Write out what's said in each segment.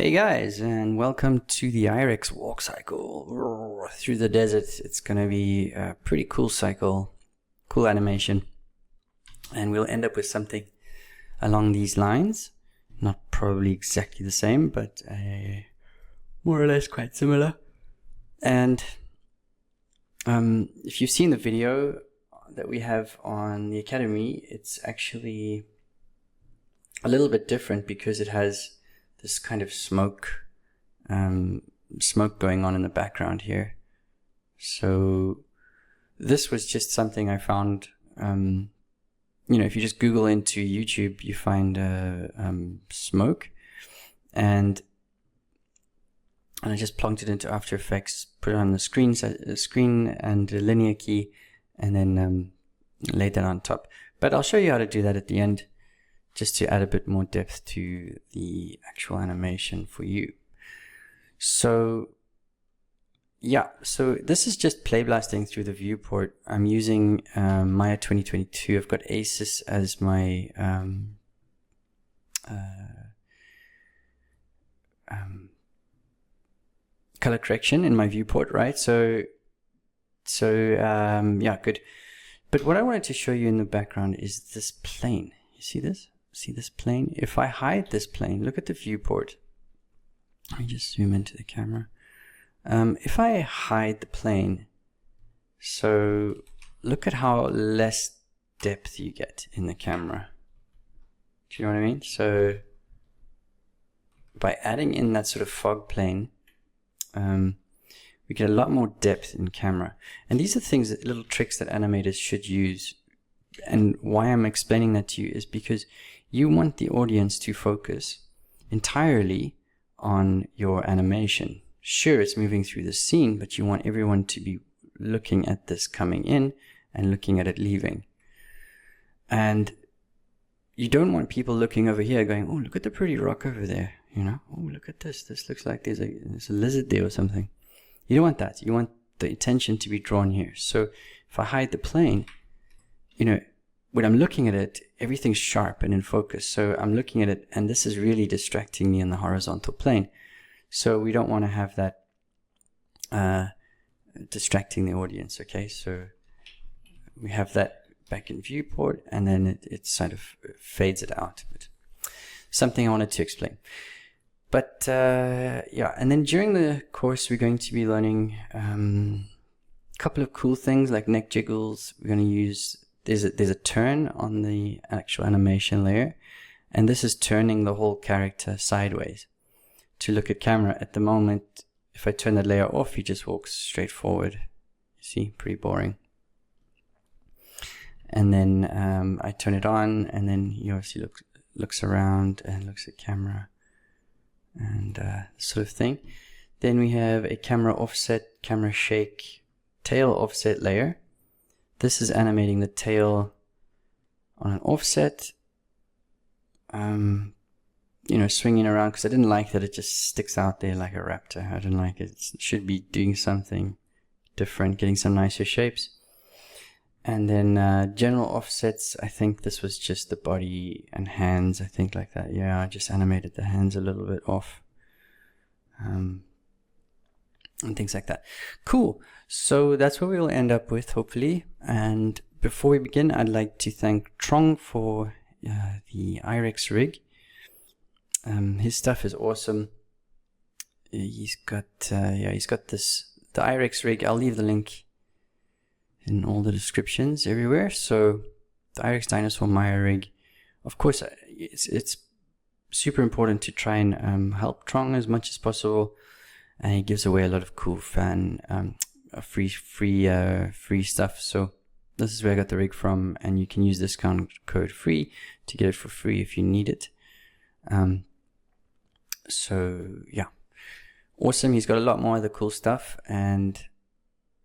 Hey guys, and welcome to the IREX walk cycle through the desert. It's going to be a pretty cool cycle, cool animation, and we'll end up with something along these lines. Not probably exactly the same, but more or less quite similar. And if you've seen the video that we have on the Academy, it's actually a little bit different because it has this kind of smoke going on in the background here. So this was just something I found, if you just Google into YouTube, you find smoke, and I just plugged it into After Effects, put it on the screen and the linear key, and then laid that on top. But I'll show you how to do that at the end, just to add a bit more depth to the actual animation for you. So yeah, so this is just play blasting through the viewport. I'm using Maya 2022. I've got ACES as my color correction in my viewport, right? So yeah, good. But what I wanted to show you in the background is this plane. You see this? See this plane? If I hide this plane, look at the viewport. Let me just zoom into the camera. If I hide the plane, so look at how less depth you get in the camera. Do you know what I mean? So by adding in that sort of fog plane, we get a lot more depth in camera. And these are things, little tricks that animators should use. And why I'm explaining that to you is because you want the audience to focus entirely on your animation. Sure, it's moving through the scene, but you want everyone to be looking at this coming in and looking at it leaving. And you don't want people looking over here going, oh, look at the pretty rock over there. You know, oh, look at this. This looks like there's a lizard there or something. You don't want that. You want the attention to be drawn here. So if I hide the plane, when I'm looking at it, everything's sharp and in focus. So I'm looking at it, and this is really distracting me in the horizontal plane. So we don't want to have that distracting the audience, okay? So we have that back in viewport, and then it sort of fades it out. But something I wanted to explain. But yeah, and then during the course, we're going to be learning a couple of cool things like neck jiggles. We're going to use there's a turn on the actual animation layer, and this is turning the whole character sideways to look at camera. At the moment, if I turn that layer off, he just walks straight forward. You see, pretty boring. And then I turn it on, and then he obviously looks around and looks at camera and sort of thing. Then we have a camera offset, camera shake, tail offset layer. This is animating the tail on an offset, swinging around, because I didn't like that it just sticks out there like a raptor. I didn't like it. It should be doing something different, getting some nicer shapes. And then general offsets, I think this was just the body and hands, I think, like that. Yeah, I just animated the hands a little bit off. And things like that. Cool. So that's what we'll end up with, hopefully. And before we begin, I'd like to thank Trong for the IREX rig. His stuff is awesome. He's got the IREX rig. I'll leave the link in all the descriptions everywhere. So the IREX Dinosaur Maya rig. Of course, it's super important to try and help Trong as much as possible. And he gives away a lot of cool free stuff. So this is where I got the rig from, and you can use discount code FREE to get it for free if you need it. So yeah, awesome. He's got a lot more other cool stuff, and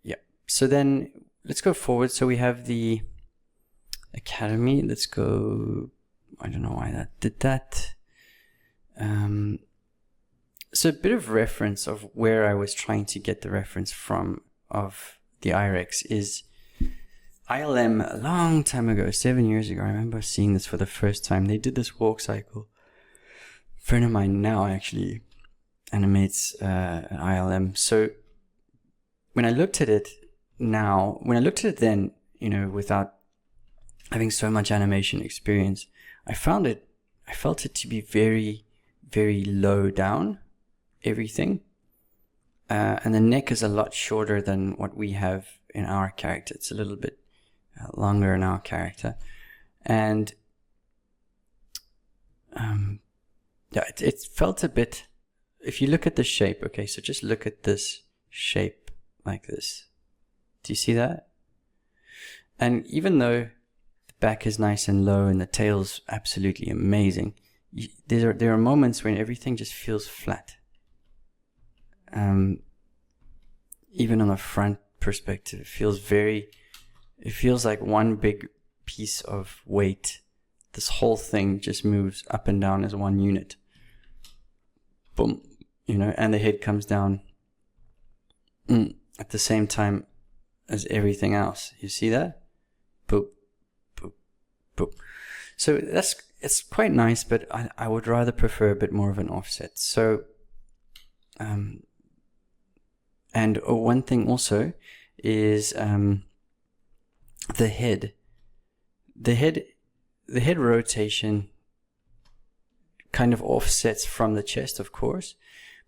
yeah. So then let's go forward. So we have the Academy. Let's go. I don't know why that did that. So a bit of reference of where I was trying to get the reference from of the IREX is ILM a long time ago, 7 years ago. I remember seeing this for the first time. They did this walk cycle. A friend of mine now actually Animate's ILM. So when I looked at it now, when I looked at it then, you know, without having so much animation experience, I felt it to be very, very low down, everything. And the neck is a lot shorter than what we have in our character. It's a little bit longer in our character. And yeah, it felt a bit, if you look at the shape, okay, so just look at this shape like this. Do you see that? And even though the back is nice and low and the tail's absolutely amazing, there are moments when everything just feels flat. Even on a front perspective, it feels like one big piece of weight. This whole thing just moves up and down as one unit. Boom, you know, and the head comes down at the same time as everything else. You see that? Boop, boop, boop. So it's quite nice, but I would rather prefer a bit more of an offset. So, and one thing also is the head. The head rotation kind of offsets from the chest, of course,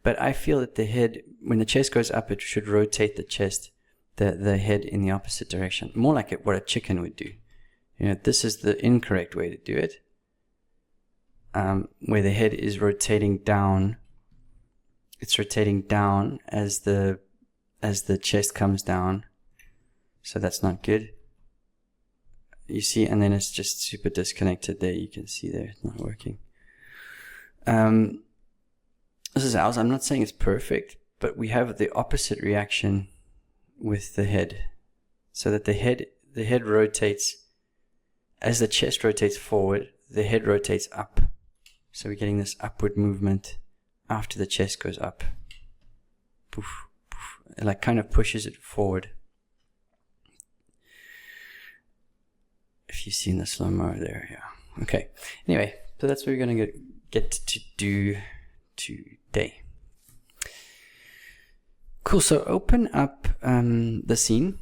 but I feel that the head, when the chest goes up, it should rotate the chest, the head in the opposite direction, more like what a chicken would do. You know, this is the incorrect way to do it, where the head is rotating down. It's rotating down as the chest comes down, so that's not good. You see, and then it's just super disconnected there. You can see there, it's not working. This is ours. I'm not saying it's perfect, but we have the opposite reaction with the head, so that the head rotates as the chest rotates forward. The head rotates up, so we're getting this upward movement after the chest goes up. Poof, poof. It like kind of pushes it forward. If you see in the slow-mo there, yeah. Okay. Anyway, so that's what we're going to get to do today. Cool. So open up the scene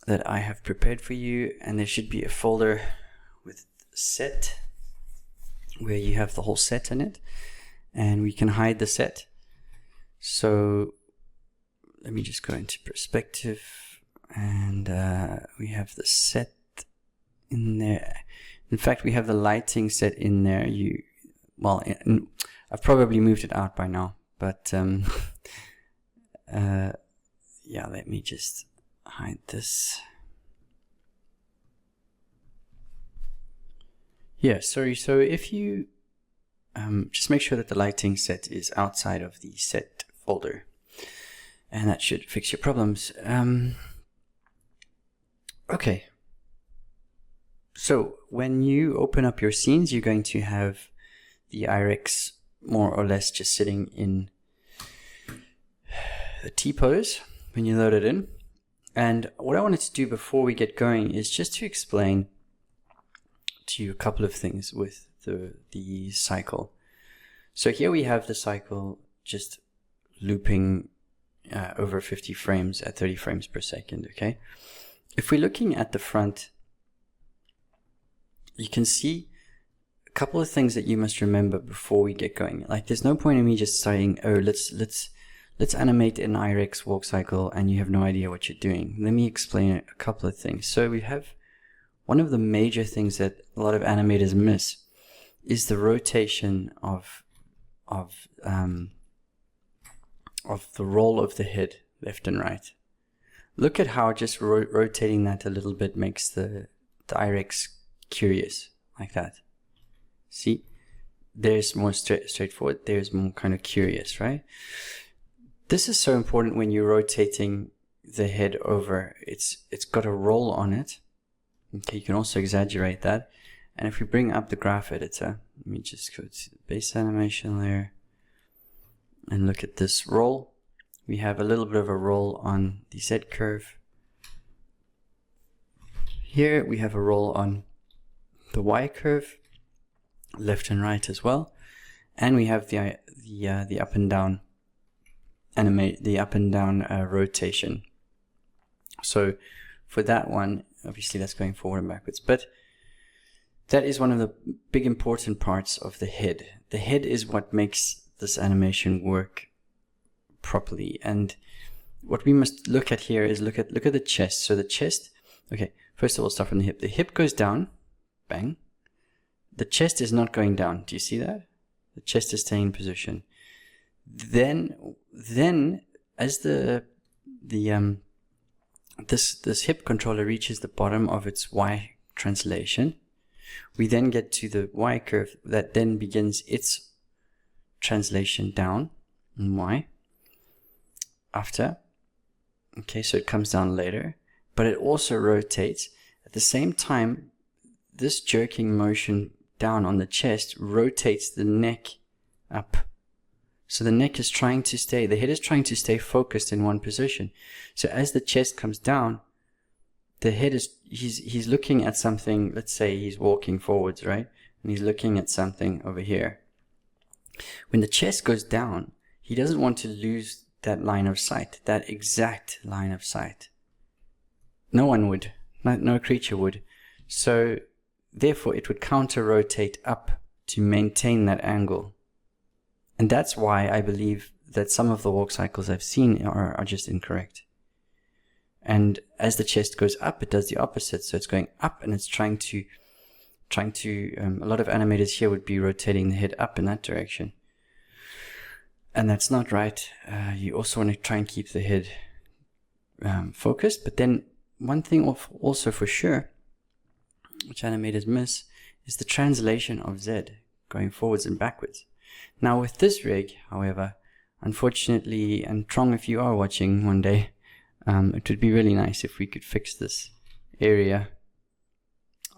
that I have prepared for you, and there should be a folder with set where you have the whole set in it, and we can hide the set. So let me just go into perspective, and we have the set in there. In fact, we have the lighting set in there. I've probably moved it out by now, but yeah, let me just hide this. Yeah, sorry. So if you just make sure that the lighting set is outside of the set folder, and that should fix your problems. Okay. So when you open up your scenes, you're going to have the IREX more or less just sitting in the T-pose when you load it in. And what I wanted to do before we get going is just to explain to you a couple of things with the cycle. So here we have the cycle just looping over 50 frames at 30 frames per second, okay? If we're looking at the front, you can see a couple of things that you must remember before we get going. Like, there's no point in me just saying, oh, let's animate an IREX walk cycle, and you have no idea what you're doing. Let me explain a couple of things. So we have one of the major things that a lot of animators miss is the rotation of the roll of the head left and right. Look at how just rotating that a little bit makes the IREX curious, like that. See, there's more straightforward, there's more kind of curious, right? This is so important when you're rotating the head over. It's got a roll on it. Okay, you can also exaggerate that. And if we bring up the graph editor, let me just go to the base animation layer and look at this roll. We have a little bit of a roll on the Z curve. Here we have a roll on the Y curve, left and right as well. And we have the the up and down rotation. So for that one, obviously that's going forward and backwards, but that is one of the big important parts of the head. The head is what makes this animation work properly. And what we must look at here is look at the chest. So the chest, okay, first of all, start from the hip. The hip goes down, bang. The chest is not going down. Do you see that? The chest is staying in position. Then as this hip controller reaches the bottom of its Y translation, we then get to the Y curve that then begins its translation down in Y after. Okay, so it comes down later, but it also rotates. At the same time, this jerking motion down on the chest rotates the neck up. So the neck is trying to stay, the head is trying to stay focused in one position. So as the chest comes down, the head is, he's looking at something. Let's say he's walking forwards, right? And he's looking at something over here. When the chest goes down, he doesn't want to lose that line of sight, that exact line of sight. No one would, no creature would. So therefore it would counter rotate up to maintain that angle. And that's why I believe that some of the walk cycles I've seen are just incorrect. And as the chest goes up, it does the opposite. So it's going up and it's trying to a lot of animators here would be rotating the head up in that direction. And that's not right. You also want to try and keep the head focused. But then one thing also for sure, which animators miss, is the translation of Z going forwards and backwards. Now with this rig, however, unfortunately, and Trong, if you are watching one day, it would be really nice if we could fix this area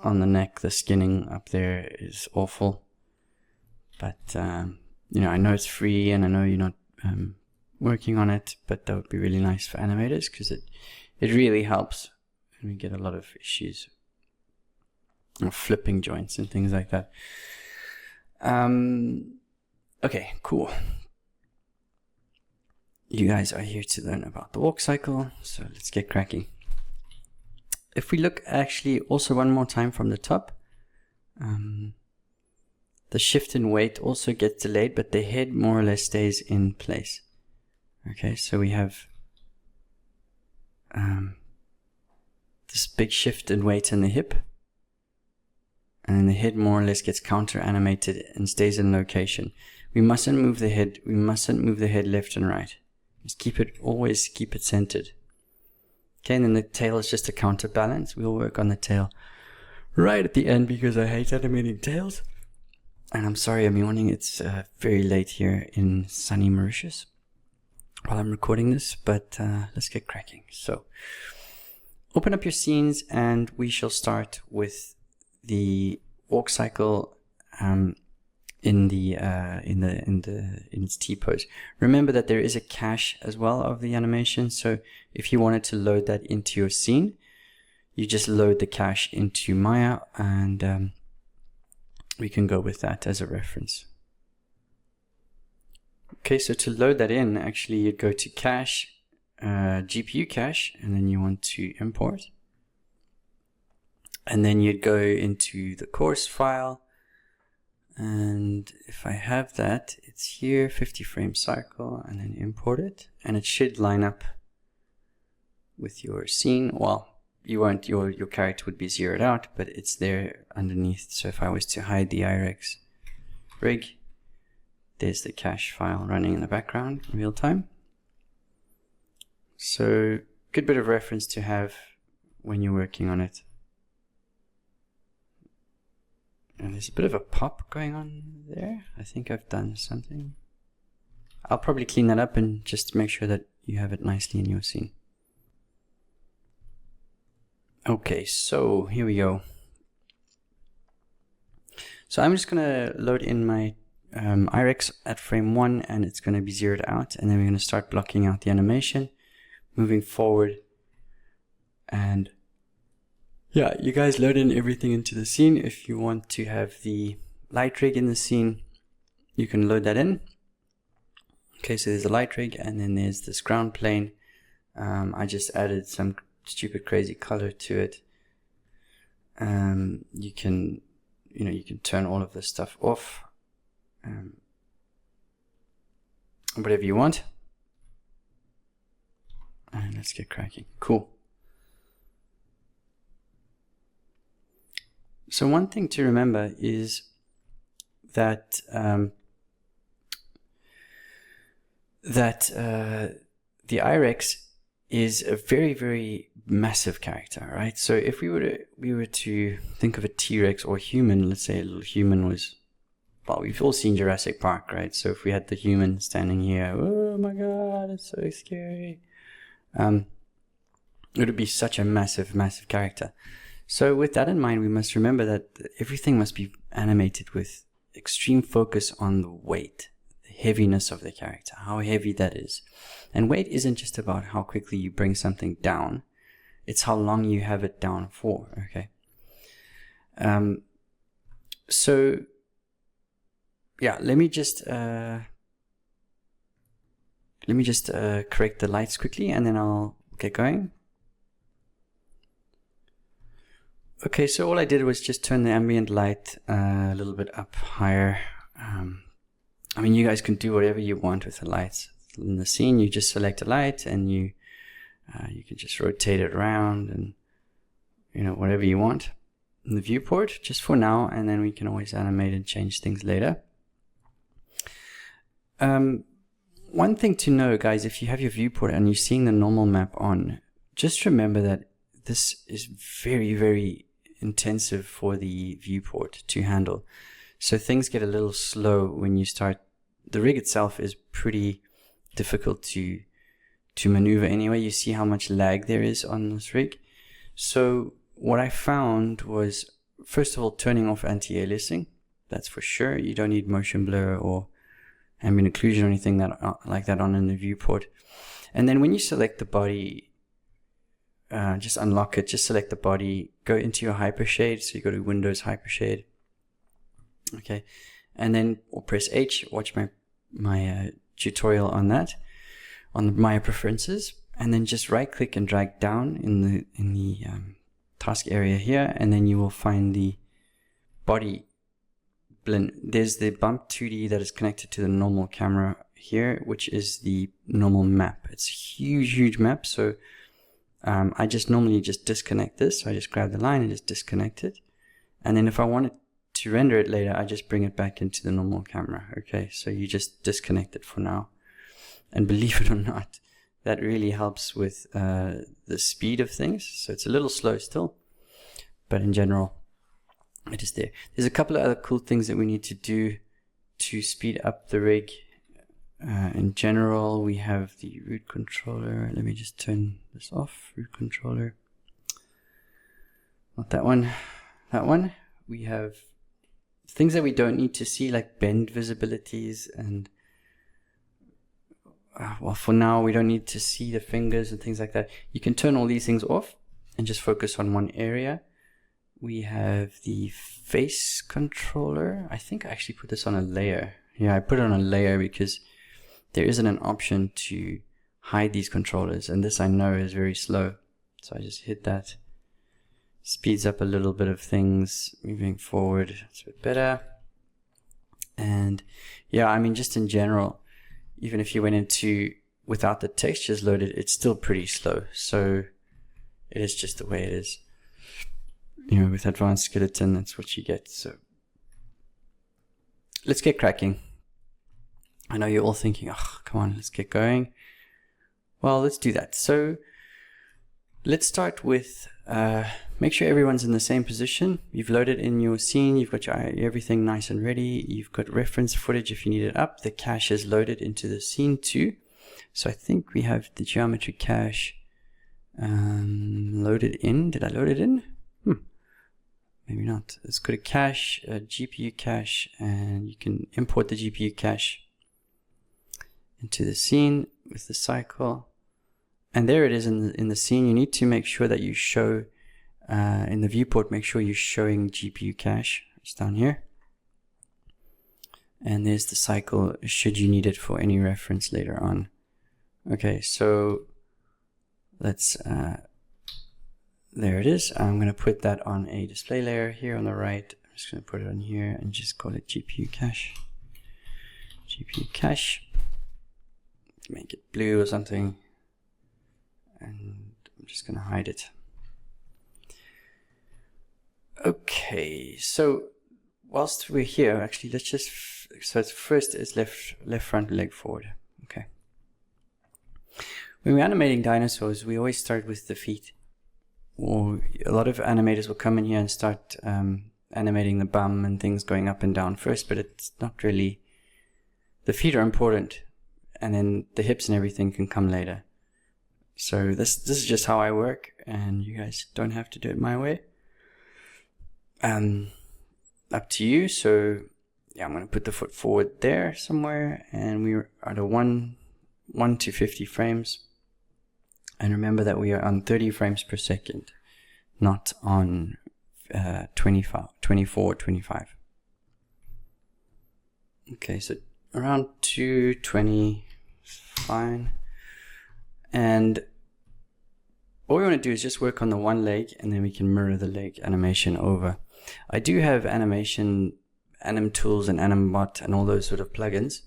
on the neck. The skinning up there is awful. But, you know, I know it's free and I know you're not working on it, but that would be really nice for animators because it really helps. And we get a lot of issues of flipping joints and things like that. Okay, cool. You guys are here to learn about the walk cycle, so let's get cracking. If we look actually also one more time from the top, the shift in weight also gets delayed, but the head more or less stays in place. Okay, so we have this big shift in weight in the hip, and then the head more or less gets counter animated and stays in location. We mustn't move the head. We mustn't move the head left and right. Just always keep it centered. Okay, and then the tail is just a counterbalance. We'll work on the tail right at the end because I hate animating tails. And I'm sorry I'm yawning. It's very late here in sunny Mauritius while I'm recording this, but let's get cracking. So open up your scenes and we shall start with the walk cycle in its T-pose. Remember that there is a cache as well of the animation, so if you wanted to load that into your scene, you just load the cache into Maya and we can go with that as a reference. Okay, so to load that in, actually you'd go to cache, GPU cache, and then you want to import. And then you'd go into the course file. And if I have that, it's here, 50 frame cycle, and then import it. And it should line up with your scene. Well, you won't, your character would be zeroed out, but it's there underneath. So if I was to hide the IREX rig, there's the cache file running in the background in real time. So good bit of reference to have when you're working on it. And there's a bit of a pop going on there. I think I've done something. I'll probably clean that up and just make sure that you have it nicely in your scene. Okay, so here we go. So I'm just going to load in my IREX at frame 1 and it's going to be zeroed out. And then we're going to start blocking out the animation, moving forward. And yeah, you guys load in everything into the scene. If you want to have the light rig in the scene, you can load that in. Okay, so there's a light rig, and then there's this ground plane. I just added some stupid crazy color to it. You can turn all of this stuff off, whatever you want. And let's get cracking. Cool. So one thing to remember is that the IREX is a very, very massive character, right? So if we were to think of a T-Rex or human, let's say a little human was, well, we've all seen Jurassic Park, right? So if we had the human standing here, oh my god, it's so scary. It would be such a massive, massive character. So with that in mind, we must remember that everything must be animated with extreme focus on the weight, the heaviness of the character, how heavy that is. And weight isn't just about how quickly you bring something down, it's how long you have it down for, okay? So, yeah, let me just correct the lights quickly, and then I'll get going. Okay, so all I did was just turn the ambient light a little bit up higher. I mean, you guys can do whatever you want with the lights. In the scene, you just select a light, and you can just rotate it around, and whatever you want in the viewport, just for now, and then we can always animate and change things later. One thing to know, guys, if you have your viewport and you're seeing the normal map on, just remember that this is very, very intensive for the viewport to handle. So things get a little slow when you start. The rig itself is pretty difficult to maneuver anyway. You see how much lag there is on this rig. So what I found was, first of all, turning off anti-aliasing. That's for sure. You don't need motion blur or ambient occlusion or anything like that on in the viewport. And then when you select the body, just unlock it, just select the body, go into your hypershade. So you go to Windows Hypershade. Okay. And then press H, watch my tutorial on that, on the Maya preferences, and then just right click and drag down in the task area here, and then you will find the body blend. There's the bump 2D that is connected to the normal camera here, which is the normal map. It's a huge, huge map. So I just normally just disconnect this. So I just grab the line and just disconnect it. And then if I wanted to render it later, I just bring it back into the normal camera. Okay, so you just disconnect it for now. And believe it or not, that really helps with the speed of things. So it's a little slow still, but in general, it is there. There's a couple of other cool things that we need to do to speed up the rig. In general, we have the root controller. Let me just turn this off. Root controller. Not that one. That one. We have things that we don't need to see, like bend visibilities, and well, for now we don't need to see the fingers and things like that. You can turn all these things off and just focus on one area. We have the face controller. I think I actually put this on a layer. Yeah, I put it on a layer because there isn't an option to hide these controllers, and this I know is very slow. So I just hit that. Speeds up a little bit of things moving forward. It's a bit better. And yeah, I mean, just in general, even if you went into without the textures loaded, it's still pretty slow. So it is just the way it is. With advanced skeleton, that's what you get. So let's get cracking. I know you're all thinking, oh, come on, let's get going. Well, let's do that. So let's start with, make sure everyone's in the same position. You've loaded in your scene. You've got everything nice and ready. You've got reference footage if you need it up. The cache is loaded into the scene too. So I think we have the geometry cache loaded in. Did I load it in? Maybe not. Let's go to cache, GPU cache, and you can import the GPU cache into the scene with the cycle. And there it is in the scene. You need to make sure that you show, in the viewport, make sure you're showing GPU cache. It's down here. And there's the cycle should you need it for any reference later on. Okay, so let's, there it is. I'm going to put that on a display layer here on the right. I'm just going to put it on here and just call it GPU cache. GPU cache. Make it blue or something. And I'm just going to hide it. Okay, so whilst we're here, actually, let's just, so it's first is left front leg forward. Okay. When we're animating dinosaurs, we always start with the feet. Or a lot of animators will come in here and start animating the bum and things going up and down first, but it's not really, the feet are important, and then the hips and everything can come later. So this is just how I work, and you guys don't have to do it my way. Up to you. So yeah, I'm going to put the foot forward there somewhere, and we're at a 1 to 50 frames. And remember that we are on 30 frames per second, not on 24, 25. Okay, so around 220 is fine. And all we want to do is just work on the one leg, and then we can mirror the leg animation over. I do have animation, Anim Tools and Animbot and all those sort of plugins.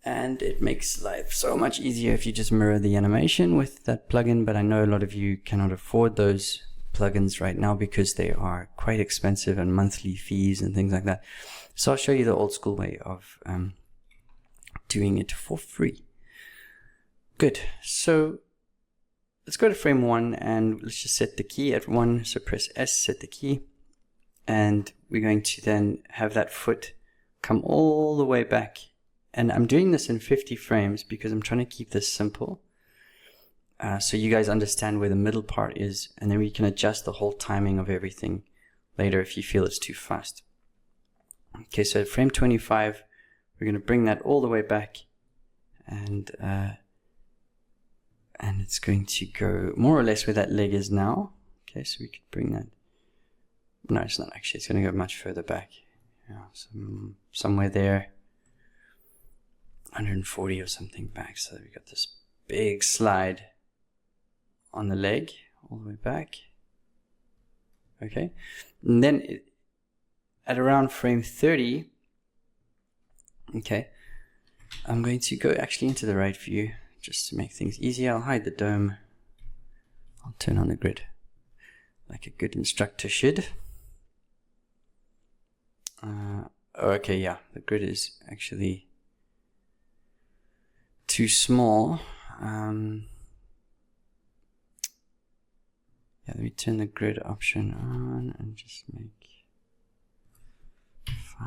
And it makes life so much easier if you just mirror the animation with that plugin. But I know a lot of you cannot afford those plugins right now because they are quite expensive and monthly fees and things like that. So I'll show you the old school way of doing it for free. Good. So let's go to frame 1 and let's just set the key at 1. So press S, set the key. And we're going to then have that foot come all the way back. And I'm doing this in 50 frames because I'm trying to keep this simple. So you guys understand where the middle part is, and then we can adjust the whole timing of everything later if you feel it's too fast. Okay, so at frame 25, we're going to bring that all the way back, and it's going to go more or less where that leg is now. Okay, so we could bring that. No, it's not actually. It's going to go much further back. Yeah, somewhere there. 140 or something back. So we got this big slide on the leg all the way back. Okay, and then at around frame 30, okay, I'm going to go actually into the right view just to make things easier. I'll hide the dome. I'll turn on the grid like a good instructor should. Okay, yeah, the grid is actually too small. Yeah, let me turn the grid option on and just make 5,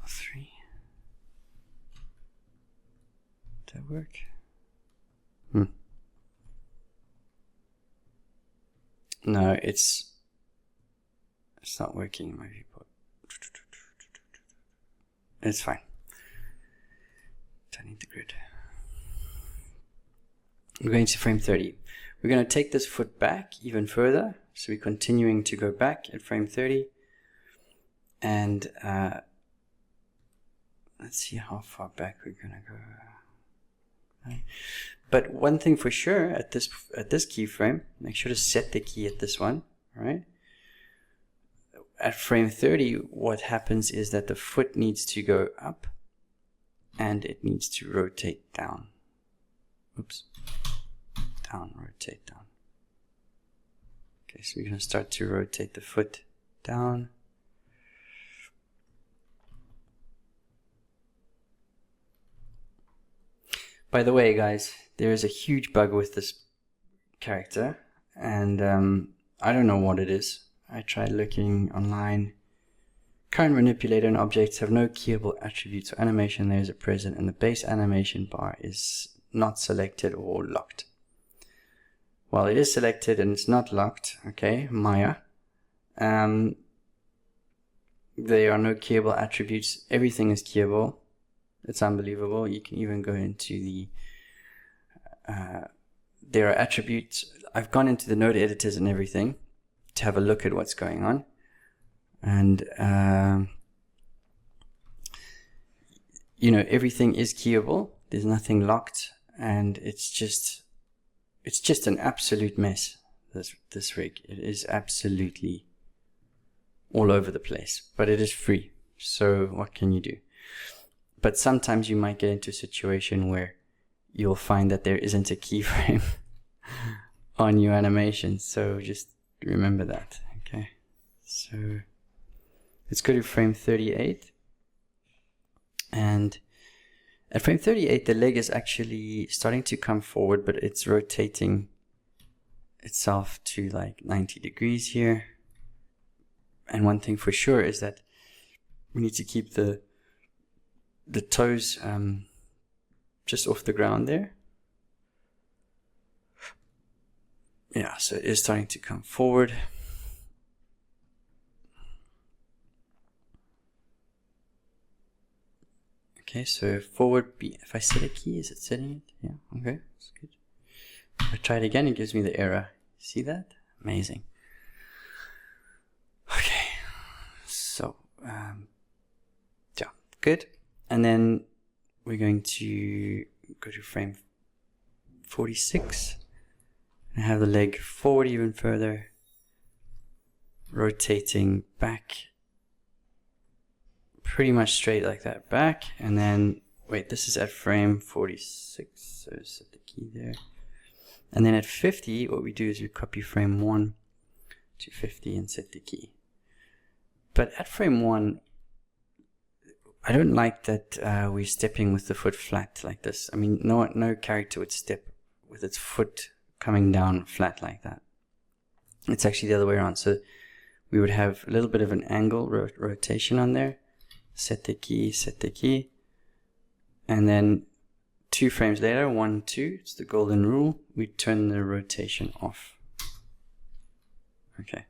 3. Did that work? No, it's not working in my viewport. It's fine. Turning the grid. We're going to frame 30. We're going to take this foot back even further. So we're continuing to go back at frame 30. And let's see how far back we're going to go. Okay. But one thing for sure at this keyframe, make sure to set the key at this one. All right. At frame 30, what happens is that the foot needs to go up and it needs to rotate down. Oops. Down, rotate down. Okay, so we're going to start to rotate the foot down. By the way, guys, there is a huge bug with this character, and I don't know what it is. I tried looking online. Current manipulator and objects have no keyable attributes or animation layers are present, and the base animation bar is not selected or locked. Well, it is selected and it's not locked. Okay, Maya. There are no keyable attributes. Everything is keyable. It's unbelievable. You can even go into the there are attributes. I've gone into the node editors and everything to have a look at what's going on. And you know, everything is keyable. There's nothing locked, and it's just an absolute mess. This rig, it is absolutely all over the place, but it is free. So what can you do? But sometimes you might get into a situation where you'll find that there isn't a keyframe on your animation. So just remember that. Okay. So let's go to frame 38. And at frame 38, the leg is actually starting to come forward, but it's rotating itself to like 90 degrees here. And one thing for sure is that we need to keep the toes just off the ground there. Yeah, so it is starting to come forward. Okay, so forward B. If I set a key, is it setting it? Yeah, okay, that's good. If I try it again, it gives me the error. See that? Amazing. Okay, so yeah, good. And then we're going to go to frame 46 and have the leg forward even further, rotating back pretty much straight like that back. And then wait, this is at frame 46, so set the key there. And then at 50, what we do is we copy frame 1 to 50 and set the key. But at frame 1, I don't like that we're stepping with the foot flat like this. I mean, no character would step with its foot coming down flat like that. It's actually the other way around. So we would have a little bit of an angle rotation on there. Set the key. And then 2 frames later, 1, 2, it's the golden rule, we turn the rotation off. Okay.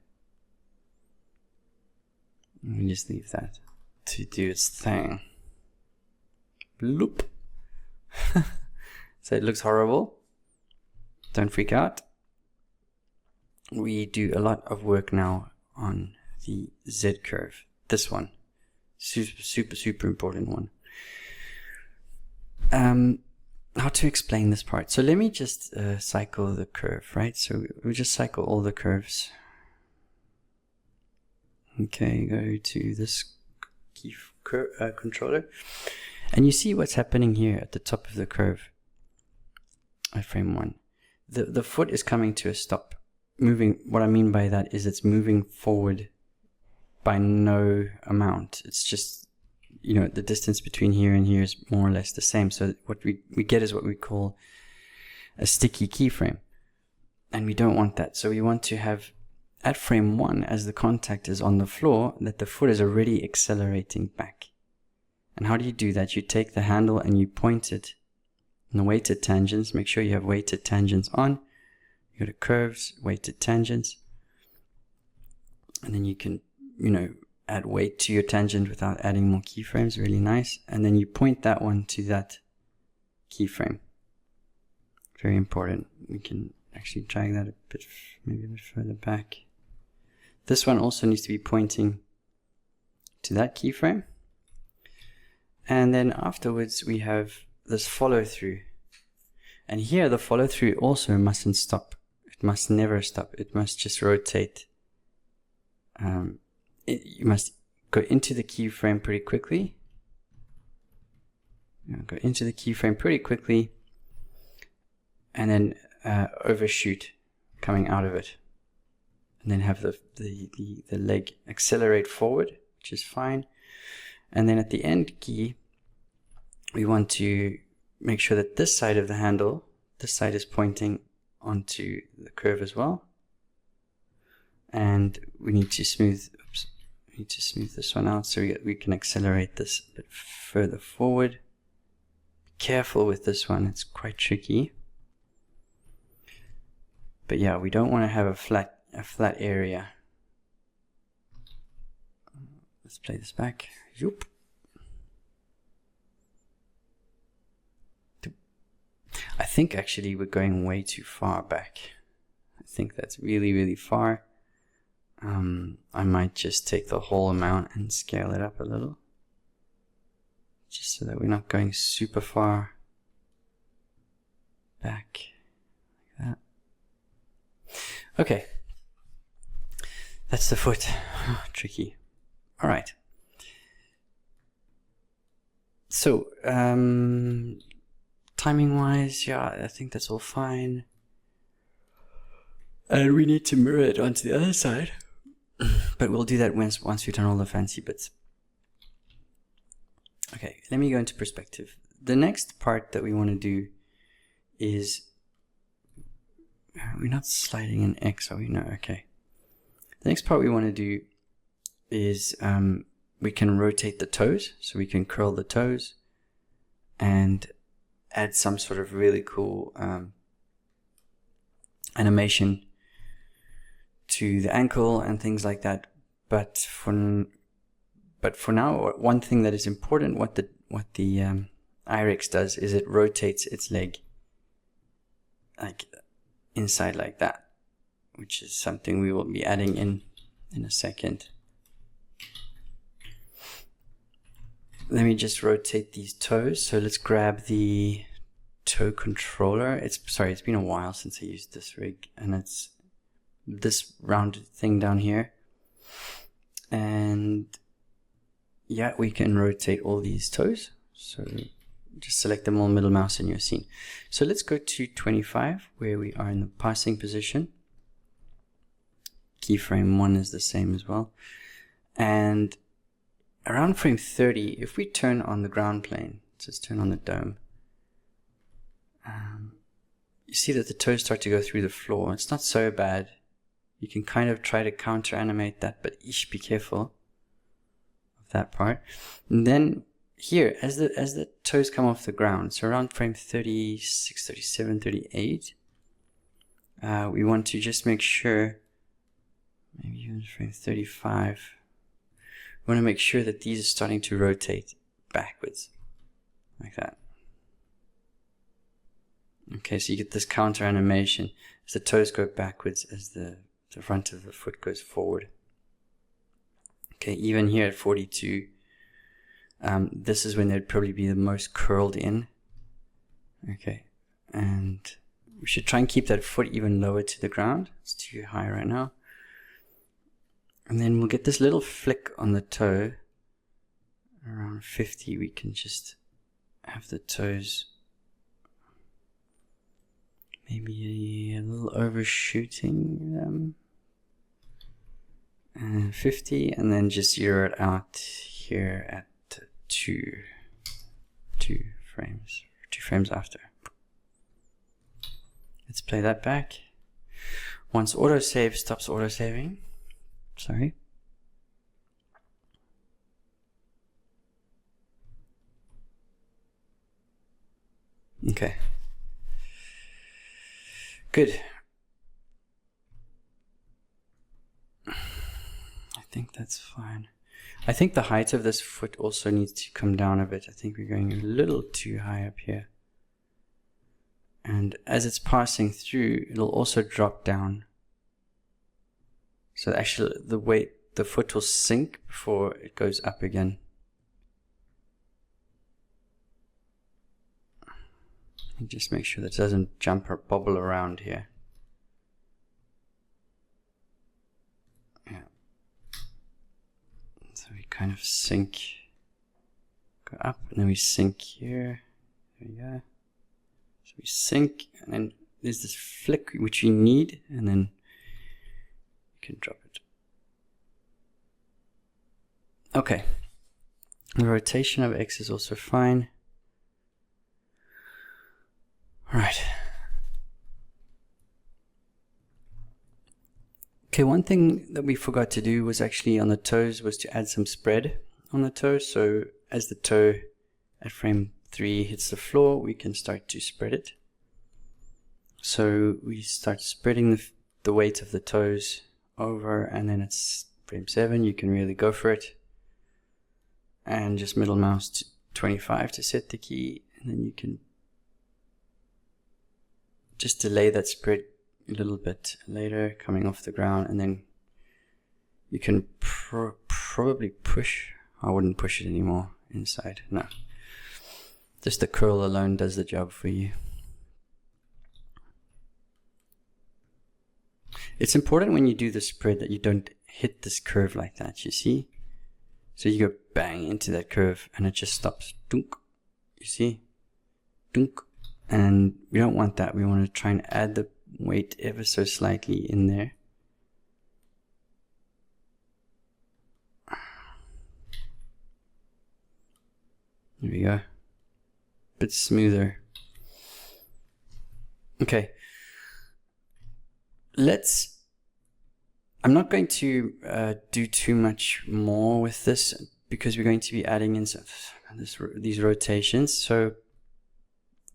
Let me just leave that to do its thing. Bloop. So it looks horrible. Don't freak out. We do a lot of work now on the Z curve. This one. Super important one. How to explain this part? So let me just cycle the curve, right? So we just cycle all the curves. Okay, go to this key controller, and you see what's happening here at the top of the curve at frame 1. The foot is coming to a stop. Moving. What I mean by that is it's moving forward by no amount. It's just, you know, the distance between here and here is more or less the same. So what we get is what we call a sticky keyframe. And we don't want that. So we want to have at frame 1, as the contact is on the floor, that the foot is already accelerating back. And how do you do that? You take the handle and you point it in the weighted tangents. Make sure you have weighted tangents on. You go to curves, weighted tangents. And then you can, you know, add weight to your tangent without adding more keyframes. Really nice. And then you point that one to that keyframe. Very important. We can actually drag that a bit, maybe a bit further back. This one also needs to be pointing to that keyframe. And then afterwards we have this follow through. And here the follow through also mustn't stop. It must never stop. It must just rotate. You must go into the keyframe pretty quickly. Go into the keyframe pretty quickly. And then overshoot coming out of it. And then have the leg accelerate forward, which is fine. And then at the end key, we want to make sure that this side of the handle, this side is pointing onto the curve as well. And we need to smooth, this one out so we can accelerate this a bit further forward. Be careful with this one, it's quite tricky. But yeah, we don't want to have a flat area. Let's play this back. Yoop. I think actually we're going way too far back. I think that's really, really far. I might just take the whole amount and scale it up a little, just so that we're not going super far back like that. Okay, that's the foot. Tricky. All right. So timing wise, yeah, I think that's all fine. And we need to mirror it onto the other side. But we'll do that once we've done all the fancy bits. Okay, let me go into perspective. The next part that we want to do is, we're not sliding an X, are we? No, okay. The next part we want to do is we can rotate the toes, so we can curl the toes and add some sort of really cool animation to the ankle and things like that. But for now, one thing that is important, what the IREX does is it rotates its leg like inside like that, which is something we will be adding in a second. Let me just rotate these toes. So let's grab the toe controller. It's been a while since I used this rig, and it's this rounded thing down here. And yeah, we can rotate all these toes. So just select them all, middle mouse in your scene. So let's go to 25, where we are in the passing position. Keyframe 1 is the same as well. And around frame 30, if we turn on the ground plane, just turn on the dome, you see that the toes start to go through the floor. It's not so bad. You can kind of try to counter animate that, but be careful of that part. And then here, as the toes come off the ground, so around frame 36, 37, 38, we want to just make sure, maybe even frame 35, we want to make sure that these are starting to rotate backwards, like that. Okay, so you get this counter animation as the toes go backwards, as the front of the foot goes forward. Okay, even here at 42, this is when they'd probably be the most curled in. Okay, and we should try and keep that foot even lower to the ground. It's too high right now. And then we'll get this little flick on the toe. Around 50, we can just have the toes maybe a little overshooting them. 50, and then just zero it out here at two frames after. Let's play that back. Once autosave stops autosaving, sorry. Okay. Good. I think that's fine. I think the height of this foot also needs to come down a bit. I think we're going a little too high up here. And as it's passing through, it'll also drop down. So actually the foot will sink before it goes up again. And just make sure that it doesn't jump or bobble around here. Yeah. So we kind of sink, go up, and then we sink here. There we go. So we sink, and then there's this flick which you need, and then you can drop it. Okay. The rotation of X is also fine. Alright. Okay, one thing that we forgot to do was actually on the toes was to add some spread on the toes. So as the toe at frame 3 hits the floor, we can start to spread it. So we start spreading the weight of the toes over, and then it's frame 7, you can really go for it. And just middle mouse to 25 to set the key, and then you can just delay that spread a little bit later, coming off the ground, and then You can probably push. I wouldn't push it anymore inside. No. Just the curl alone does the job for you. It's important when you do the spread that you don't hit this curve like that, you see? So you go bang into that curve and it just stops. Dunk. You see? Dunk. And we don't want that. We want to try and add the weight ever so slightly in there. There we go. Bit smoother. Okay. I'm not going to do too much more with this because we're going to be adding in these rotations. So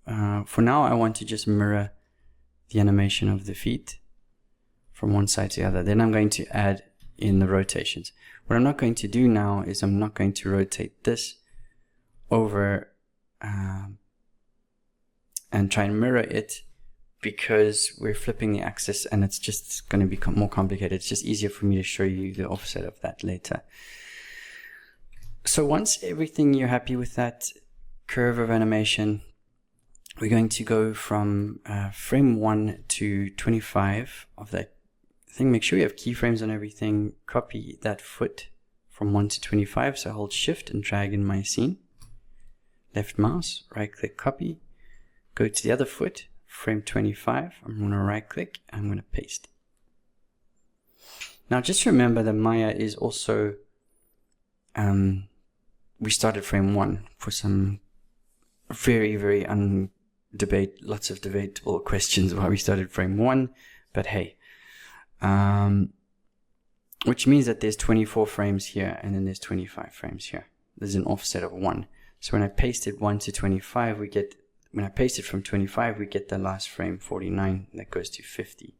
for now, I want to just mirror the animation of the feet from one side to the other. Then I'm going to add in the rotations. What I'm not going to do now is I'm not going to rotate this over and try and mirror it, because we're flipping the axis and it's just going to become more complicated. It's just easier for me to show you the offset of that later. So once everything you're happy with that curve of animation, we're going to go from frame 1 to 25 of that thing. Make sure you have keyframes on everything. Copy that foot from 1 to 25. So hold shift and drag in my scene. Left mouse, right click, copy. Go to the other foot, frame 25. I'm going to right click. I'm going to paste. Now just remember that Maya is also, we started frame 1 for some very lots of debatable questions why we started frame 1, but hey, which means that there's 24 frames here and then there's 25 frames here. There's an offset of 1. So when I pasted 1 to 25, when I paste it from 25, we get the last frame, 49, that goes to 50.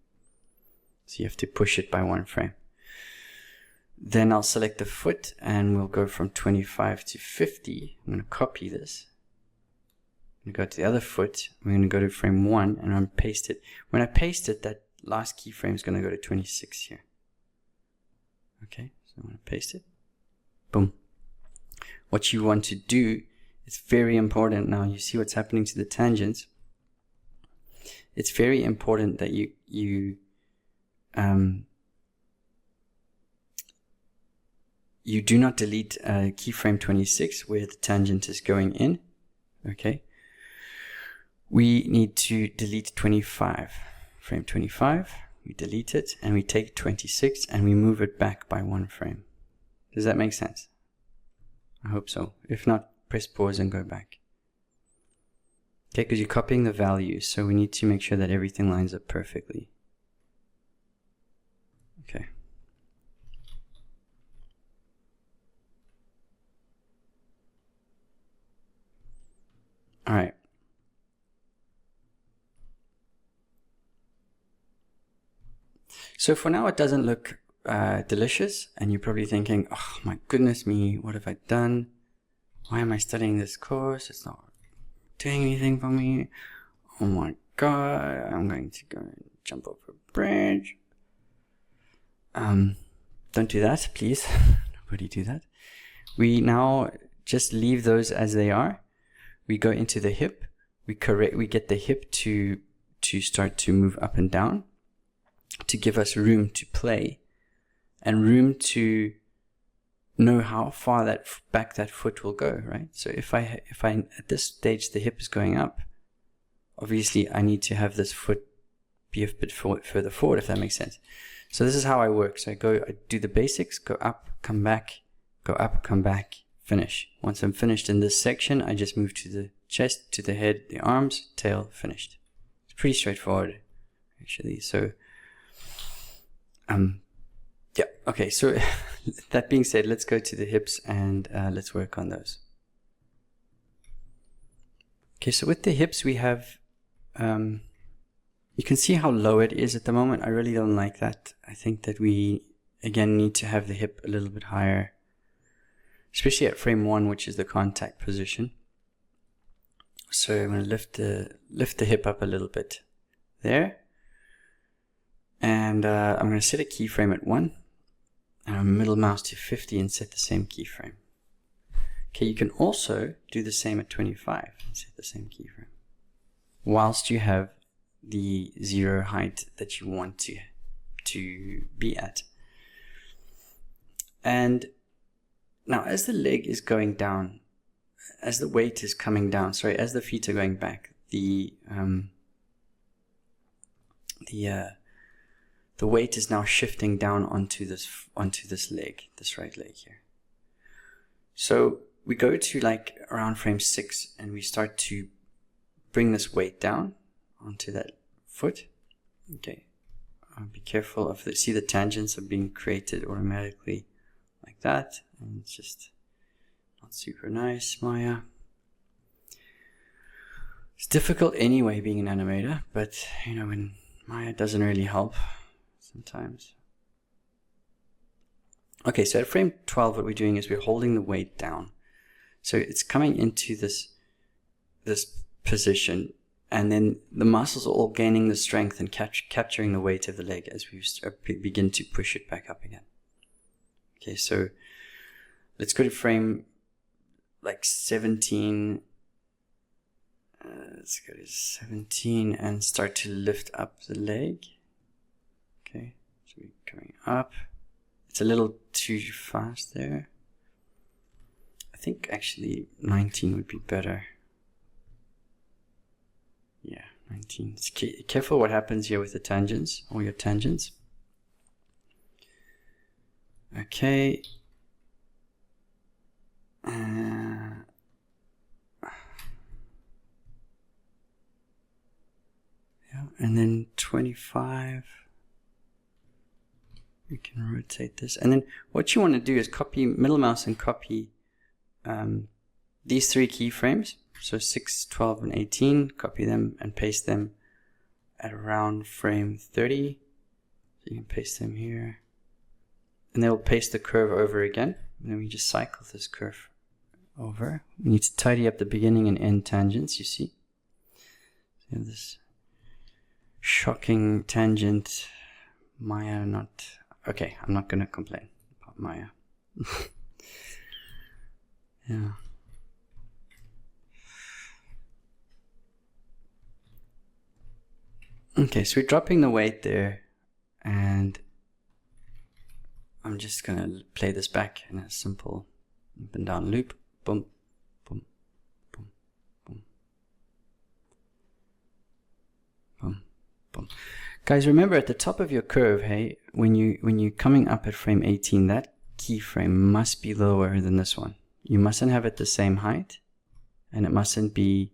So you have to push it by 1 frame. Then I'll select the foot and we'll go from 25 to 50. I'm going to copy this. I'm going to go to the other foot. I'm going to go to frame 1 and I'm paste it. When I paste it, that last keyframe is going to go to 26 here. Okay, so I'm going to paste it. Boom. What you want to do, it's very important now. You see what's happening to the tangents. It's very important that you do not delete keyframe 26 where the tangent is going in. Okay. We need to delete 25. Frame 25, we delete it and we take 26 and we move it back by 1 frame. Does that make sense? I hope so. If not, press pause and go back. Okay, because you're copying the values, so we need to make sure that everything lines up perfectly. Okay. All right. So for now, it doesn't look delicious, and you're probably thinking, oh my goodness me, what have I done? Why am I studying this course? It's not doing anything for me. Oh my god, I'm going to go and jump over a bridge. Don't do that, please. Nobody do that. We now just leave those as they are. We go into the hip. We get the hip to start to move up and down, to give us room to play and room to know how far back that foot will go, right? So if I at this stage the hip is going up, obviously I need to have this foot be a bit further forward, if that makes sense. So this is how I work. So I do the basics, go up, come back, go up, come back, finish. Once I'm finished in this section, I just move to the chest, to the head, the arms, tail, finished. It's pretty straightforward, actually. So yeah, okay, so that being said, let's go to the hips and let's work on those. Okay, so with the hips we have, you can see how low it is at the moment. I really don't like that. I think that we, again, need to have the hip a little bit higher, especially at frame 1, which is the contact position. So I'm going to lift the hip up a little bit there. And I'm going to set a keyframe at 1. and a middle mouse to 50 and set the same keyframe. Okay, you can also do the same at 25 and set the same keyframe, whilst you have the 0 height that you want to be at. And now as the leg is going down, as the weight is coming down, sorry, as the feet are going back, the weight is now shifting down onto this leg, this right leg here. So we go to like around frame 6 and we start to bring this weight down onto that foot. Okay, be careful of see the tangents are being created automatically like that, and it's just not super nice, Maya. It's difficult anyway being an animator, but you know, when Maya doesn't really help sometimes. Okay, so at frame 12 what we're doing is we're holding the weight down. So it's coming into this position, and then the muscles are all gaining the strength and capturing the weight of the leg as we begin to push it back up again. Okay, so let's go to frame like 17. Let's go to 17 and start to lift up the leg. Okay, so we're coming up. It's a little too fast there. I think actually 19 would be better. Yeah, 19. Careful what happens here with the tangents, or your tangents. Okay. Yeah, and then 25. We can rotate this, and then what you want to do is copy middle mouse and copy these 3 keyframes. So 6, 12, and 18. Copy them and paste them at around frame 30. So you can paste them here, and they'll paste the curve over again. And then we just cycle this curve over. We need to tidy up the beginning and end tangents. You see, so you have this shocking tangent. Maya not. Okay, I'm not going to complain about Maya. Yeah. Okay, so we're dropping the weight there, and I'm just going to play this back in a simple up and down loop. Boom, boom, boom, boom, boom, boom. Guys, remember at the top of your curve, hey, when you're coming up at frame 18, that keyframe must be lower than this one. You mustn't have it the same height, and it mustn't be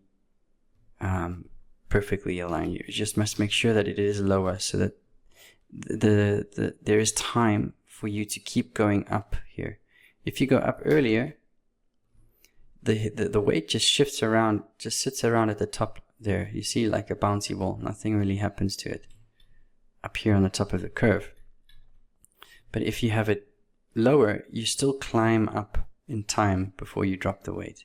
perfectly aligned. You just must make sure that it is lower, so that there is time for you to keep going up here. If you go up earlier, the weight just shifts around, just sits around at the top there. You see, like a bouncy ball. Nothing really happens to it up here on the top of the curve. But if you have it lower, you still climb up in time before you drop the weight.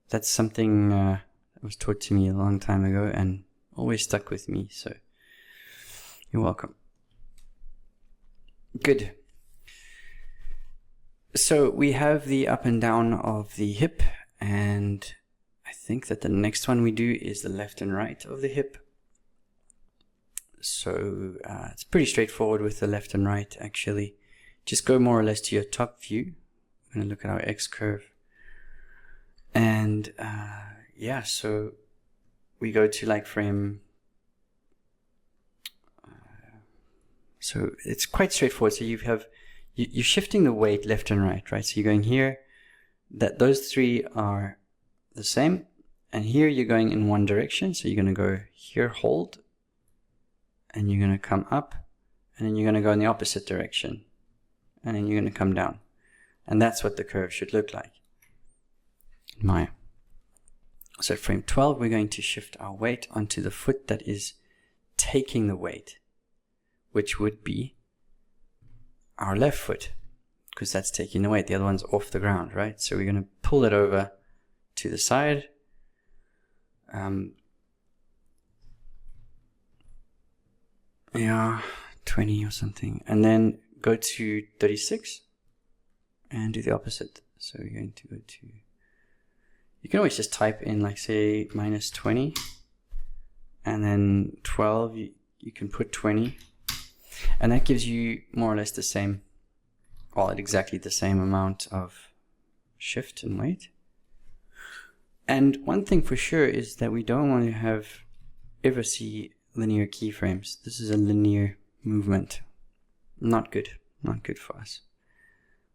That's something that was taught to me a long time ago and always stuck with me, so you're welcome. Good. So we have the up and down of the hip, and I think that the next one we do is the left and right of the hip. So it's pretty straightforward with the left and right, actually. Just go more or less to your top view. I'm going to look at our X curve. And yeah, so we go to like frame. So it's quite straightforward. So you're shifting the weight left and right, right? So you're going here, those 3 are the same. And here you're going in one direction. So you're going to go here, hold. And you're going to come up, and then you're going to go in the opposite direction, and then you're going to come down. And that's what the curve should look like in Maya. So at frame 12, we're going to shift our weight onto the foot that is taking the weight, which would be our left foot, because that's taking the weight. The other one's off the ground, right? So we're going to pull it over to the side. Yeah, 20 or something. And then go to 36 and do the opposite. So we're going to go to, you can always just type in like say -20 and then 12, you can put 20, and that gives you more or less the same, well, exactly the same amount of shift and weight. And one thing for sure is that we don't want to ever see linear keyframes. This is a linear movement. Not good for us.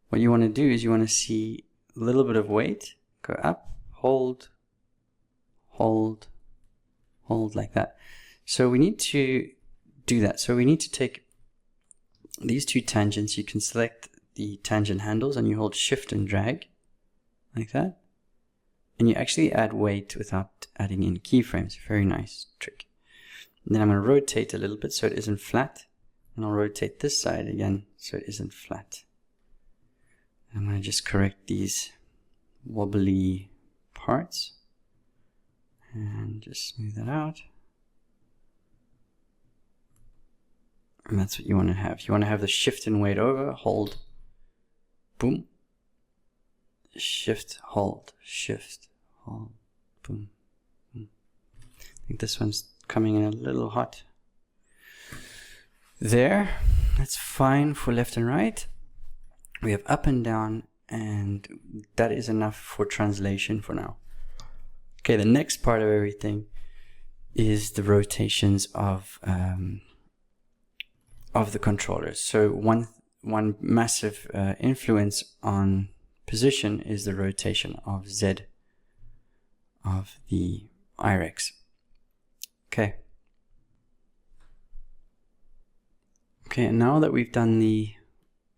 What you want to do is you want to see a little bit of weight, go up, hold, hold, hold like that. So we need to do that. So we need to take these two tangents. You can select the tangent handles and you hold shift and drag like that. And you actually add weight without adding in keyframes. Very nice trick. And then I'm going to rotate a little bit so it isn't flat. And I'll rotate this side again so it isn't flat. I'm going to just correct these wobbly parts and just smooth that out. And that's what you want to have. You want to have the shift and weight over, hold, boom, shift, hold, boom, boom. I think this one's coming in a little hot. There, that's fine for left and right. We have up and down, and that is enough for translation for now. Okay, the next part of everything is the rotations of the controllers. So one massive influence on position is the rotation of Z of the IREX. Okay. Okay, and now that we've done the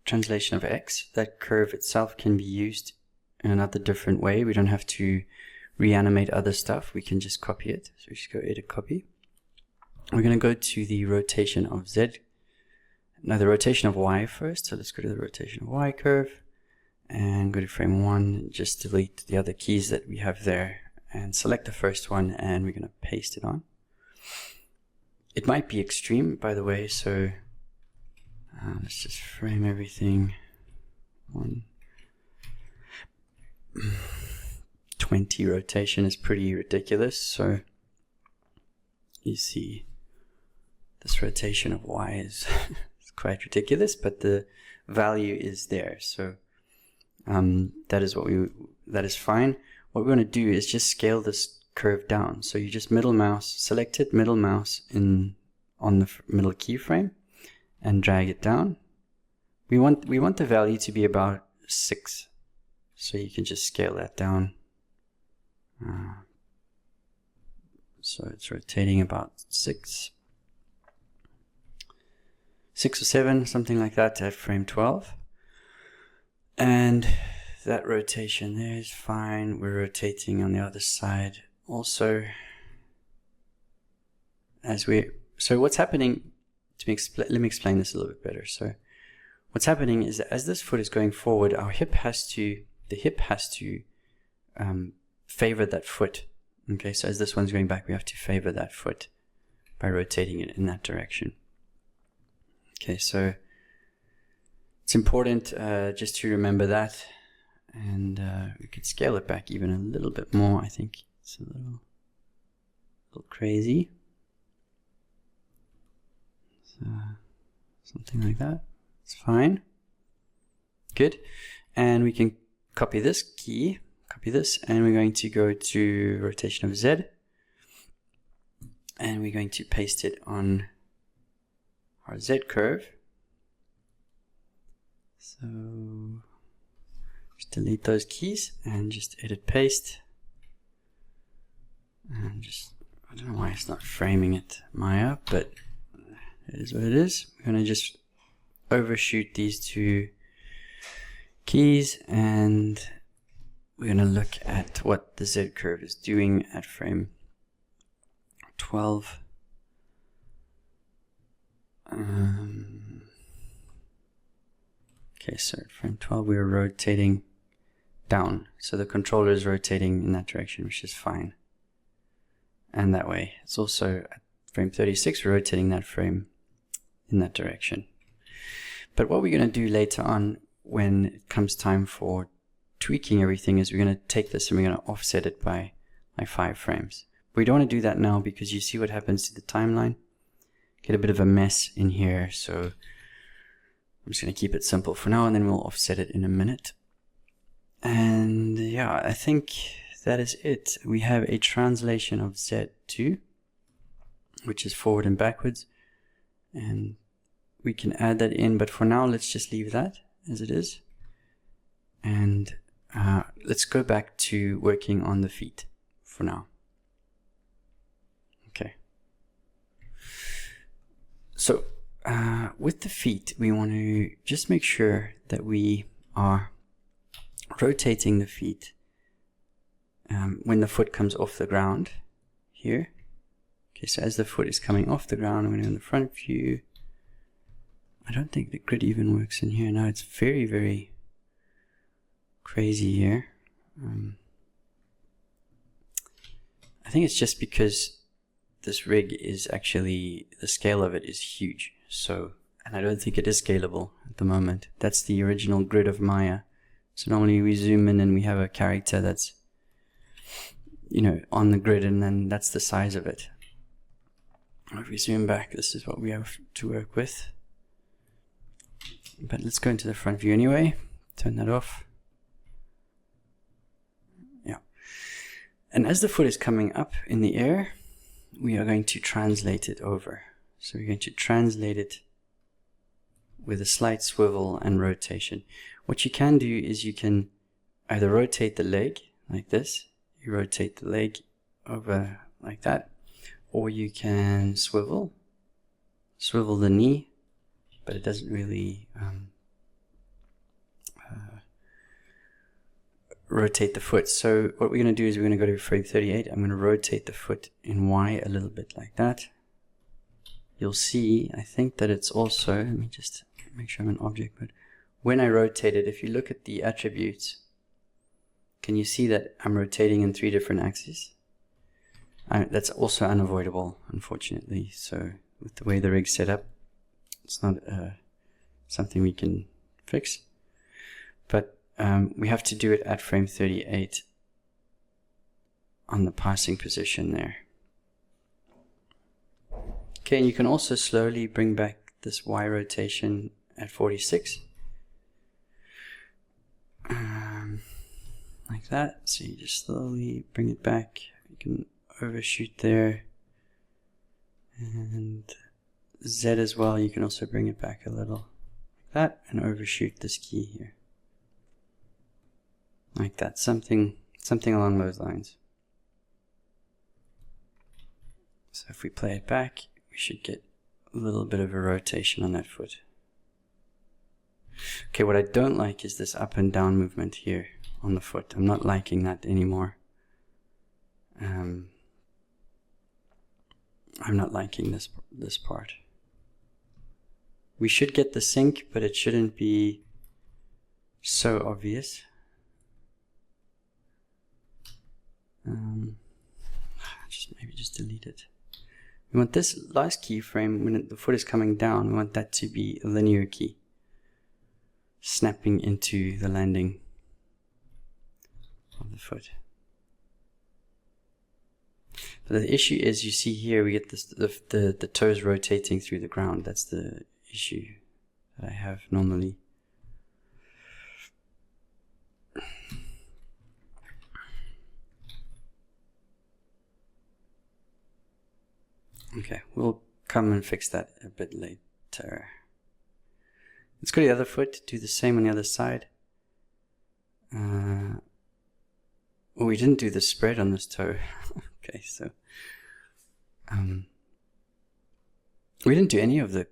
translation of X, that curve itself can be used in another different way. We don't have to reanimate other stuff. We can just copy it. So we just go edit copy. We're going to go to the rotation of Z. Now the rotation of Y first. So let's go to the rotation of Y curve and go to frame 1. Just delete the other keys that we have there and select the first one, and we're going to paste it on. It might be extreme, by the way, so let's just frame everything on 20 rotation is pretty ridiculous. So you see this rotation of Y is quite ridiculous, but the value is there. So that is fine. What we're going to do is just scale this curve down. So you just middle mouse, select it, middle mouse on the middle keyframe, and drag it down. We want the value to be about 6, so you can just scale that down. So it's rotating about 6 or 7, something like that, to have frame 12. And that rotation there is fine. We're rotating on the other side also. So what's happening, let me explain this a little bit better. So what's happening is that as this foot is going forward, the hip has to favor that foot. Okay, so as this one's going back, we have to favor that foot by rotating it in that direction. Okay, so it's important just to remember that, and we could scale it back even a little bit more. I think it's a little crazy. So something like that. It's fine. Good. And we can copy this key, and we're going to go to rotation of Z, and we're going to paste it on our Z curve. So just delete those keys and just edit paste. And just, I don't know why it's not framing it, Maya, but it is what it is. We're going to just overshoot these two keys, and we're going to look at what the Z curve is doing at frame 12. Okay, so at frame 12 we are rotating down, so the controller is rotating in that direction, which is fine. And that way, it's also at frame 36 we're rotating that frame in that direction. But what we're going to do later on when it comes time for tweaking everything is we're going to take this and we're going to offset it by like 5 frames. But we don't want to do that now because you see what happens to the timeline. Get a bit of a mess in here, so I'm just going to keep it simple for now and then we'll offset it in a minute. And yeah, I think that is it. We have a translation of Z2, which is forward and backwards, and we can add that in, but for now let's just leave that as it is. And let's go back to working on the feet for now. Okay. So with the feet, we want to just make sure that we are rotating the feet when the foot comes off the ground here. Okay, so as the foot is coming off the ground, I'm going to go in the front view. I don't think the grid even works in here. Now it's very, very crazy here. I think it's just because this rig is actually, the scale of it is huge. So, and I don't think it is scalable at the moment. That's the original grid of Maya. So normally we zoom in and we have a character that's, you know, on the grid, and then that's the size of it. If we zoom back, this is what we have to work with. But let's go into the front view anyway. Turn that off. Yeah. And as the foot is coming up in the air, we are going to translate it over. So we're going to translate it with a slight swivel and rotation. What you can do is you can either rotate the leg like this, you rotate the leg over like that, or you can swivel the knee, but it doesn't really rotate the foot. So what we're going to do is we're going to go to frame 38. I'm going to rotate the foot in Y a little bit like that. You'll see, I think that it's also, let me just make sure I'm in object mode. When I rotate it, if you look at the attributes, can you see that I'm rotating in 3 different axes? That's also unavoidable, unfortunately. So with the way the rig's set up, it's not something we can fix. But we have to do it at frame 38 on the passing position there. Okay, and you can also slowly bring back this Y rotation at 46. Like that. So you just slowly bring it back. You can overshoot there. And Z as well, you can also bring it back a little. Like that, and overshoot this key here. Like that. Something along those lines. So if we play it back, we should get a little bit of a rotation on that foot. Okay, what I don't like is this up and down movement here on the foot. I'm not liking that anymore. I'm not liking this part. We should get the sync, but it shouldn't be so obvious. Maybe just delete it. We want this last keyframe, when the foot is coming down, we want that to be a linear key, snapping into the landing of the foot. But the issue is, you see here, we get this, the toes rotating through the ground. That's the issue that I have normally. Okay, we'll come and fix that a bit later. Let's go to the other foot, do the same on the other side. Oh, we didn't do the spread on this toe. Okay, so we didn't do any of the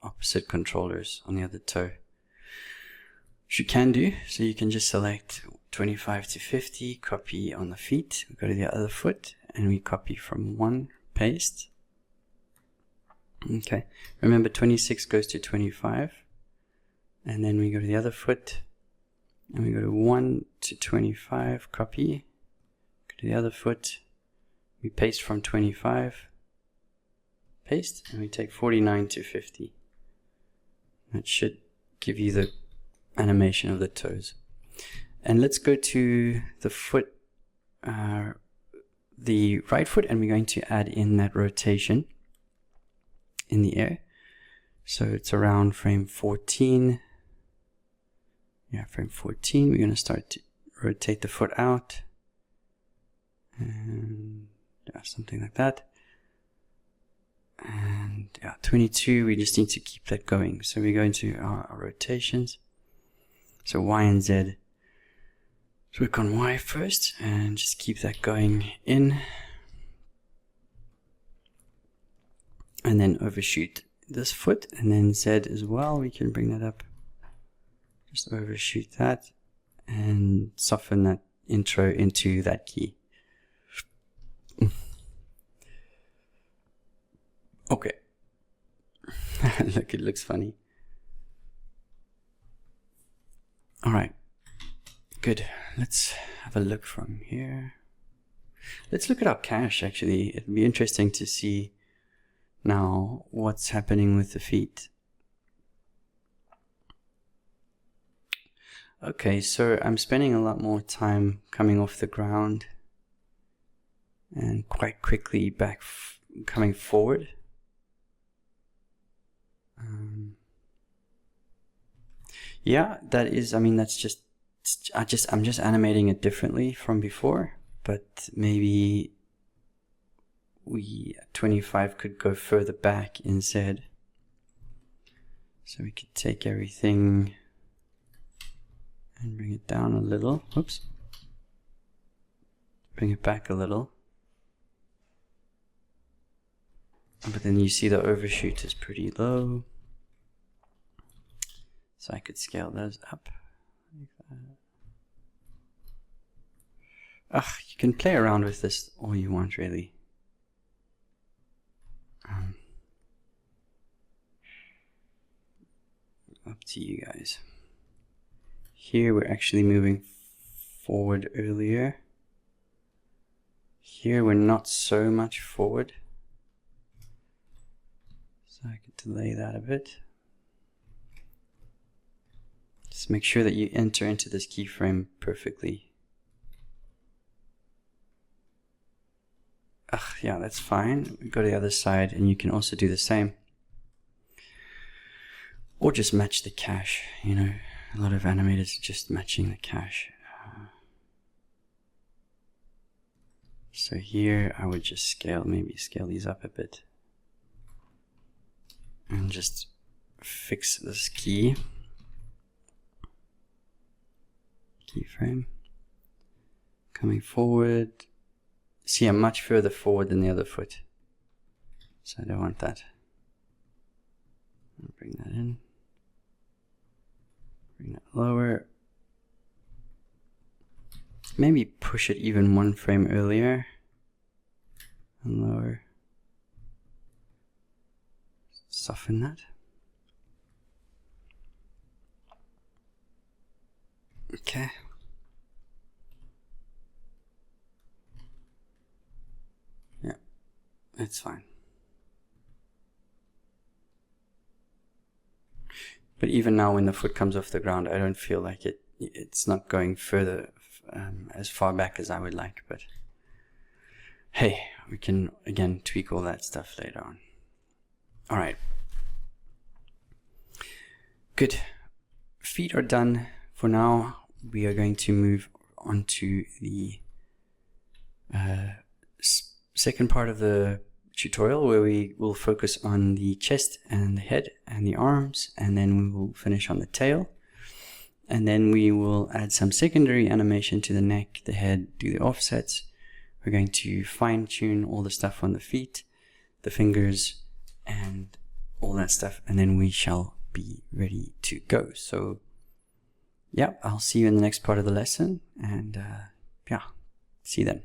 opposite controllers on the other toe. Which you can do, so you can just select 25 to 50, copy on the feet, we go to the other foot, and we copy from 1, paste. Okay, remember 26 goes to 25, and then we go to the other foot, and we go to 1 to 25, copy, go to the other foot, we paste from 25, paste, and we take 49 to 50. It should give you the animation of the toes. And let's go to the foot, the right foot, and we're going to add in that rotation in the air. So it's around frame 14. Yeah, frame 14. We're going to start to rotate the foot out. And yeah, something like that. And yeah, 22, we just need to keep that going. So we go into our rotations. So Y and Z. Let's work on Y first and just keep that going in. And then overshoot this foot, and then Z as well. We can bring that up. Just overshoot that and soften that intro into that key. Okay. Look, it looks funny. All right. Good. Let's have a look from here. Let's look at our cache, actually. It'd be interesting to see now what's happening with the feet. Okay, so I'm spending a lot more time coming off the ground and quite quickly coming forward. Yeah, that is, I mean, that's just, I'm just animating it differently from before, but maybe we 25 could go further back instead. So we could take everything and bring it down a little. Oops. Bring it back a little. But then you see the overshoot is pretty low. So I could scale those up. You can play around with this all you want, really. Up to you guys. Here we're actually moving forward earlier. Here we're not so much forward. So I could delay that a bit. Just make sure that you enter into this keyframe perfectly. Yeah, that's fine. Go to the other side and you can also do the same. Or just match the cache, you know. A lot of animators are just matching the cache. So here I would just maybe scale these up a bit. And just fix this keyframe. Coming forward. See, I'm much further forward than the other foot. So I don't want that. I'll bring that in. Bring that lower. Maybe push it even one frame earlier. And lower. Soften that. Okay. Yeah, it's fine. But even now when the foot comes off the ground, I don't feel like it's not going further as far back as I would like, but hey, we can again tweak all that stuff later on. All right. Good. Feet are done for now. We are going to move on to the second part of the tutorial, where we will focus on the chest and the head and the arms, and then we will finish on the tail, and then we will add some secondary animation to the neck, the head, do the offsets. We're going to fine tune all the stuff on the feet, the fingers, and all that stuff, and then we shall be ready to go. So yeah, I'll see you in the next part of the lesson, and yeah, see you then.